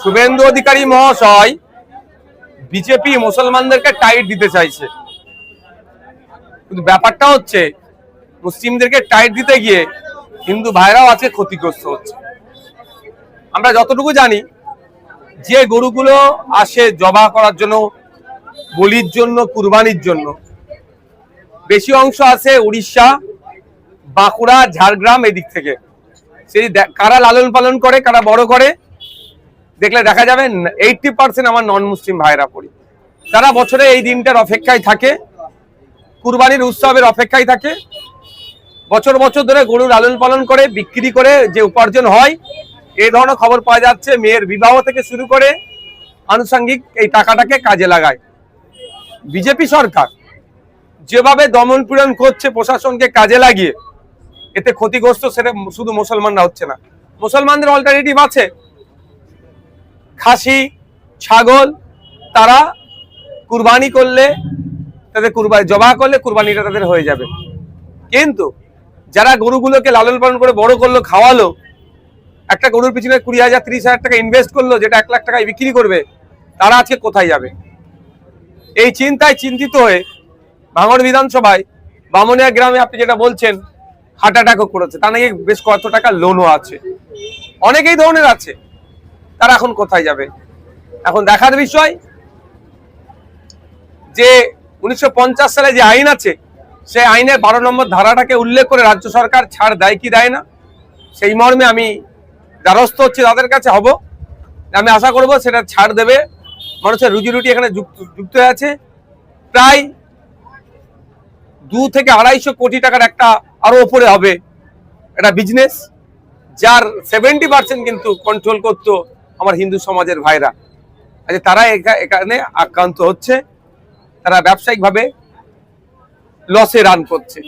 শুভেন্দু অধিকারী মহাশয় বিজেপি মুসলমানদেরকে টাইট দিতে চাইছে, কিন্তু ব্যাপারটা হচ্ছে মুসলিমদেরকে টাইট দিতে গিয়ে হিন্দু ভাইরাও আজকে ক্ষতিগ্রস্ত হচ্ছে। আমরা যতটুকু জানি, যে গরুগুলো আসে জবা করার জন্য, বলির জন্য, কুরবানির জন্য, বেশি অংশ আসে উড়িষ্যা, বাঁকুড়া, ঝাড়গ্রাম এদিক থেকে। সেই কারা লালন পালন করে, কারা বড় করে, দেখলে দেখা যাবে 80% আমার নন মুসলিম ভাইরা পড়ি। তারা বছরে এই দিনটার অপেক্ষায় থাকে, কুরবানির উৎসবের অপেক্ষায় থাকে, বছর বছর ধরে গরু লালন পালন করে বিক্রি করে যে উপার্জন হয়, এই ধরনের খবর পাওয়া যাচ্ছে। মেয়ের বিবাহ থেকে শুরু করে আনুষঙ্গিক এই টাকাটাকে কাজে লাগায় বিজেপি সরকার। যেভাবে দমন পীড়ন করছে প্রশাসনকে কাজে লাগিয়ে, এতে ক্ষতিগ্রস্ত সেটা শুধু মুসলমানরা হচ্ছে না, মুসলমানদের অল্টারনেটিভ আছে। খাসি, ছাগল তারা কুরবানি করলে, তাদের কুরবানি জবাহ করলে কুরবানিটা তাদের হয়ে যাবে। কিন্তু যারা গরুগুলোকে লালন পালন করে বড় করলো, খাওয়ালো, একটা গরুর পিছনে 20,000 30,000 টাকা ইনভেস্ট করলো, যেটা 1 লাখ টাকায় বিক্রি করবে, তারা আজকে কোথায় যাবে? এই চিন্তায় চিন্তিত হয়ে ভাঙড় বিধানসভায় বামুনিয়া গ্রামে আপনি যেটা বলছেন হার্ট অ্যাটাকও করেছে, তা নাকি বেশ কত টাকা লোনও আছে, অনেকেই ধরনের আছে। তারা এখন কোথায় যাবে? এখন দেখার বিষয় যে 1950 সালে যে আইন আছে, সেই আইনের 12 নম্বর ধারাটাকে উল্লেখ করে রাজ্য সরকার ছাড় দেয় কি দেয় না, সেই মর্মে আমি দ্বারস্থ হচ্ছি তাদের কাছে হব। আমি আশা করব সেটা ছাড় দেবে। মানুষের রুজি রুটি এখানে যুক্ত হয়ে আছে। প্রায় 2 থেকে 250 কোটি টাকার একটা আরো উপরে হবে এটা বিজনেস, যার 70% কিন্তু কন্ট্রোল করতো আমার হিন্দু সমাজের ভাইরা। আচ্ছা, তারা এখানে আক্রান্ত হচ্ছে, তারা ব্যবসায়িকভাবে লসে রান করছে।